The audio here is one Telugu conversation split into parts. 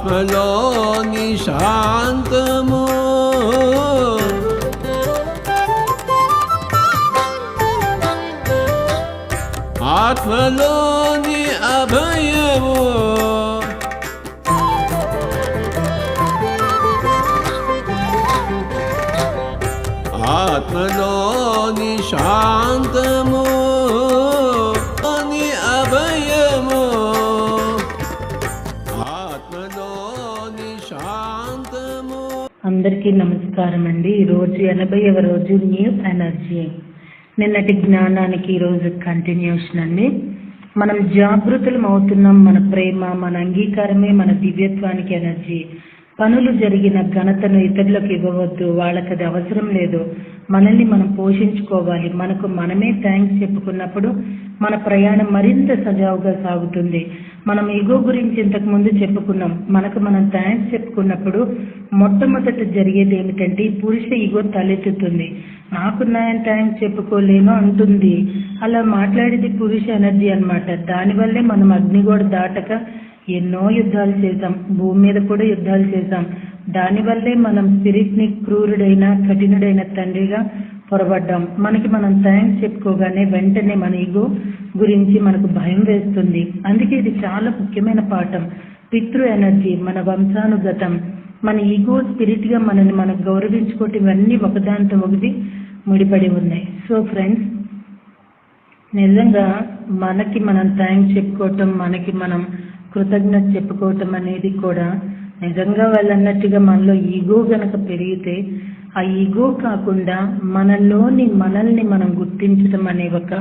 ఆత్మలోని శాంతము ఆత్మలోని అభయము ఆత్మలోని శాంతము అని అభయము ఆత్మలోని శాంతము. అందరికీ నమస్కారం అండి. ఈరోజు 80వ రోజు న్యూ ఎనర్జీ. నిన్నటి జ్ఞానానికి ఈరోజు కంటిన్యూషన్ అండి. మనం జాగృతులం అవుతున్నాం. మన ప్రేమ, మన అంగీకారమే మన దివ్యత్వానికి ఎనర్జీ. పనులు జరిగిన ఘనతను ఇతరులకు ఇవ్వవద్దు, వాళ్ళకి అది అవసరం లేదు. మనల్ని మనం పోషించుకోవాలి. మనకు మనమే థ్యాంక్స్ చెప్పుకున్నప్పుడు మన ప్రయాణం మరింత సజావుగా సాగుతుంది. మనం ఈగో గురించి ఇంతకు ముందు చెప్పుకున్నాం. మనకు మనం థ్యాంక్స్ చెప్పుకున్నప్పుడు మొట్టమొదట జరిగేది ఏమిటంటే ఈ పురుష ఈగో తలెత్తుతుంది. నాకు నేను థ్యాంక్స్ చెప్పుకోలేను అంటుంది. అలా మాట్లాడేది పురుష ఎనర్జీ అన్నమాట. దానివల్లే మనం అగ్నిగోడ దాటక ఎన్నో యుద్ధాలు చేశాం, భూమి మీద కూడా యుద్ధాలు చేశాం. దానివల్లే మనం స్పిరిట్ని క్రూరుడైన కఠినుడైన తండ్రిగా పొరబడ్డాం. మనకి మనం థ్యాంక్స్ చెప్పుకోగానే వెంటనే మన ఈగో గురించి మనకు భయం వేస్తుంది. అందుకే ఇది చాలా ముఖ్యమైన పాఠం. పితృ ఎనర్జీ, మన వంశానుగతం, మన ఈగో స్పిరిట్గా మనల్ని మనం గౌరవించుకోవటం, ఇవన్నీ ఒకదానితో ఒకటి ముడిపడి ఉన్నాయి. సో ఫ్రెండ్స్, నిజంగా మనకి మనం థ్యాంక్స్ చెప్పుకోవటం, మనకి మనం కృతజ్ఞత చెప్పుకోవటం అనేది కూడా నిజంగా వాళ్ళు అన్నట్టుగా మనలో ఈగో గనక పెరిగితే ఆ ఈగో కాకుండా మనల్ని మనం గుర్తించడం అనే ఒక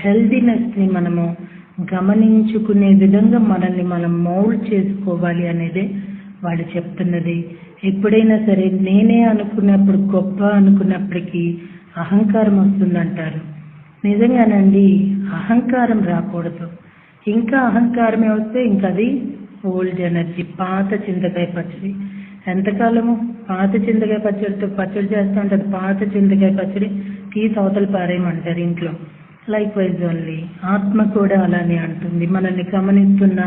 హెల్దీనెస్ని మనము గమనించుకునే విధంగా మనల్ని మనం మౌల్డ్ చేసుకోవాలి అనేదే వాళ్ళు చెప్తున్నది. ఎప్పుడైనా సరే నేనే అనుకున్నప్పుడు, గొప్ప అనుకున్నప్పటికీ అహంకారం వస్తుందంటారు. నిజంగానండి, అహంకారం రాకూడదు. ఇంకా అహంకారమే వస్తే ఇంకా అది ఓల్డ్ ఎనర్జీ, పాత చింతకాయ పచ్చడి. ఎంతకాలము పాత చింతకాయ పచ్చడితో పచ్చడి చేస్తూ ఉంటారు. పాత చింతకాయ పచ్చడి తీసి అవతల పారేయమంటారు ఇంట్లో. లైక్ వైజ్ ఓన్లీ ఆత్మ కూడా అలానే అంటుంది. మనల్ని గమనిస్తున్న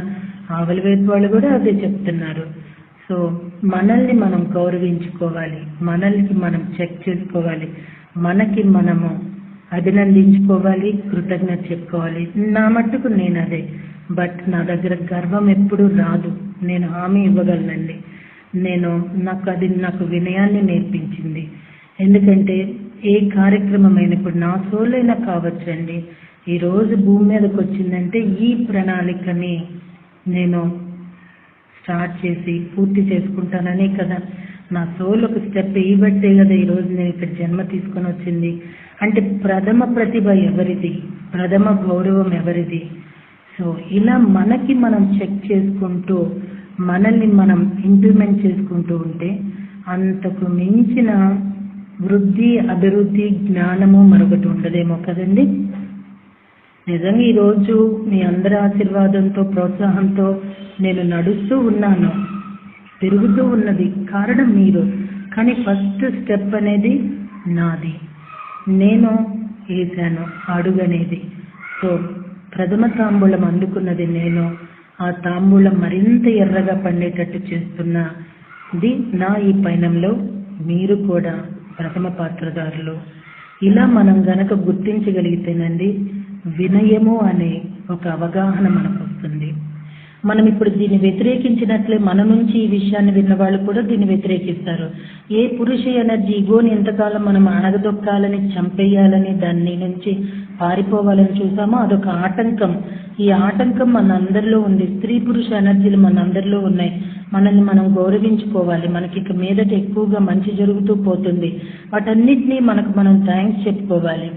ఆవలివేద వాళ్ళు కూడా అదే చెప్తున్నారు. సో మనల్ని మనం గౌరవించుకోవాలి, మనల్ని మనం చెక్ చేసుకోవాలి, మనకి మనము అభినందించుకోవాలి, కృతజ్ఞత చెప్పుకోవాలి. నా మట్టుకు నేను అదే. బట్ నా దగ్గర గర్వం ఎప్పుడూ రాదు. నేను హామీ ఇవ్వగలనండి. నాకు వినయాన్ని నేర్పించింది. ఎందుకంటే ఏ కార్యక్రమం అయినప్పుడు నా సోలైనా కావచ్చండి, ఈరోజు భూమి మీదకి వచ్చిందంటే ఈ ప్రణాళికని నేను స్టార్ట్ చేసి పూర్తి చేసుకుంటాననే కదా. నా సోల్ ఒక స్టెప్ వేయబట్టే కదా ఈరోజు నేను ఇక్కడ జన్మ తీసుకొని వచ్చింది. అంటే ప్రథమ ప్రతిభ ఎవరిది, ప్రథమ గౌరవం ఎవరిది? సో ఇలా మనకి మనం చెక్ చేసుకుంటూ మనల్ని మనం ఇంప్లిమెంట్ చేసుకుంటూ ఉంటే అంతకు మించిన వృద్ధి, అభివృద్ధి, జ్ఞానము మరొకటి ఉండదేమో కదండి. నిజంగా ఈరోజు మీ అందరి ఆశీర్వాదంతో, ప్రోత్సాహంతో నేను నడుస్తూ ఉన్నాను, పెరుగుతూ ఉన్నది. కారణం మీరు. కానీ ఫస్ట్ స్టెప్ అనేది నాది. నేను వేశాను అడుగు అనేది. సో ప్రథమ తాంబూలం అందుకున్నది నేను. ఆ తాంబూలం మరింత ఎర్రగా పండేటట్టు చేస్తున్నది నా ఈ పయనంలో మీరు కూడా ప్రథమ పాత్రదారులు. ఇలా మనం గనక గుర్తించగలిగితేనండి వినయము అనే ఒక అవగాహన మనకు వస్తుంది. మనం ఇప్పుడు దీన్ని వ్యతిరేకించినట్లే మన నుంచి ఈ విషయాన్ని విన్న వాళ్ళు కూడా దీన్ని వ్యతిరేకిస్తారు. ఏ పురుష ఎనర్జీ ఈగోని ఎంతకాలం మనం అణగదొక్కాలని, చంపేయాలని, దాన్ని నుంచి పారిపోవాలని చూసామో అదొక ఆటంకం. ఈ ఆటంకం మనందరిలో ఉంది. స్త్రీ పురుష ఎనర్జీలు మనందరిలో ఉన్నాయి. మనల్ని మనం గౌరవించుకోవాలి. మనకి ఇక మీదట ఎక్కువగా మంచి జరుగుతూ పోతుంది. వాటన్నిటినీ మనకు మనం థ్యాంక్స్ చెప్పుకోవాలి.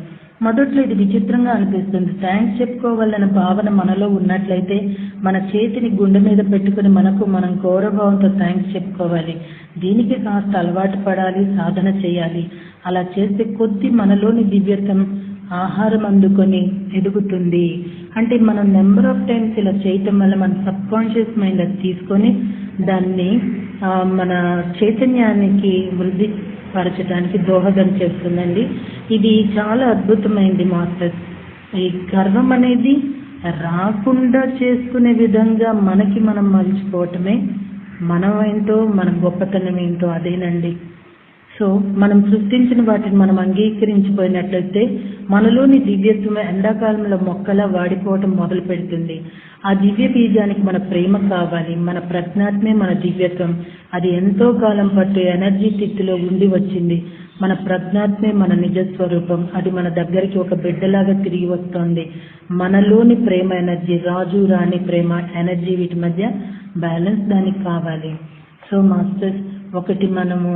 మొదట్లో ఇది విచిత్రంగా అనిపిస్తుంది. థ్యాంక్స్ చెప్పుకోవాలన్న భావన మనలో ఉన్నట్లయితే మన చేతిని గుండె మీద పెట్టుకుని మనకు మనం గౌరవంతో థ్యాంక్స్ చెప్పుకోవాలి. దీనికి కాస్త అలవాటు పడాలి, సాధన చేయాలి. అలా చేస్తే కొద్ది మనలోని దివ్యత్వం ఆహారం అందుకొని ఎదుగుతుంది. అంటే మనం నెంబర్ ఆఫ్ టైమ్స్ ఇలా చేయటం వల్ల మన సబ్ కాన్షియస్ మైండ్ అది తీసుకొని దాన్ని మన చైతన్యానికి వృద్ధి పరచడానికి దోహదం చేస్తుందండి. ఇది చాలా అద్భుతమైంది మాస్టర్స్. ఈ గర్వం అనేది రాకుండా చేసుకునే విధంగా మనకి మనం మలుచుకోవటమే మనం ఏంటో మన గొప్పతనం ఏంటో అదేనండి. సో మనం సృష్టించిన వాటిని మనం అంగీకరించిపోయినట్లయితే మనలోని దివ్యత్వం ఎండాకాలంలో మొక్కలా వాడిపోవటం మొదలు పెడుతుంది. ఆ దివ్య బీజానికి మన ప్రేమ కావాలి. మన ప్రజ్ఞాత్మే మన దివ్యత్వం. అది ఎంతో కాలం పట్టు ఎనర్జీ స్థితిలో ఉండి వచ్చింది. మన ప్రజ్ఞాత్మే మన నిజస్వరూపం. అది మన దగ్గరికి ఒక బిడ్డలాగా తిరిగి వస్తోంది. మనలోని ప్రేమ ఎనర్జీ, రాజు రాణి ప్రేమ ఎనర్జీ, వీటి మధ్య బ్యాలెన్స్ దానికి కావాలి. సో మాస్టర్స్, ఒకటి మనము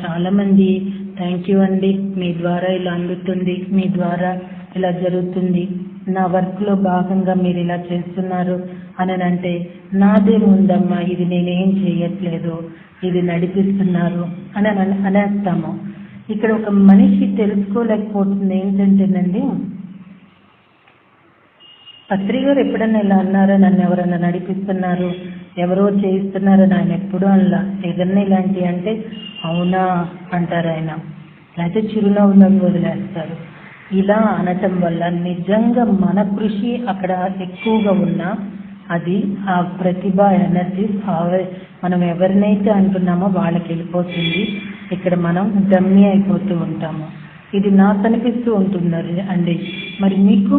చాలా మంది థ్యాంక్ యూ అండి, మీ ద్వారా ఇలా అందుతుంది, మీ ద్వారా ఇలా జరుగుతుంది, నా వర్క్లో భాగంగా మీరు ఇలా చేస్తున్నారు అని అంటే నాదేముందమ్మా, ఇది నేనేం చేయట్లేదు, ఇది నడిపిస్తున్నారు అని అనేస్తాము. ఇక్కడ ఒక మనిషి తెలుసుకోలేకపోతుంది ఏంటంటేనండి, పత్రి గారు ఎప్పుడన్నా ఇలా అన్నారా, నన్ను ఎవరన్నా నడిపిస్తున్నారు, ఎవరో చేయిస్తున్నారని ఆయన ఎప్పుడూ అనలా. ఏదన్నా ఇలాంటి అంటే అవునా అంటారు ఆయన, లేకపోతే చిరునవ్వులను వదిలేస్తారు. ఇలా అనటం వల్ల నిజంగా మన కృషి అక్కడ ఎక్కువగా ఉన్నా అది ఆ ప్రతిభ ఎనర్జీ మనం ఎవరినైతే అంటున్నామో వాళ్ళకి వెళ్ళిపోతుంది. ఇక్కడ మనం డమ్మీ అయిపోతూ ఉంటాము. ఇది నాకు అనిపిస్తూ ఉంటుంది అండి. మరి మీకు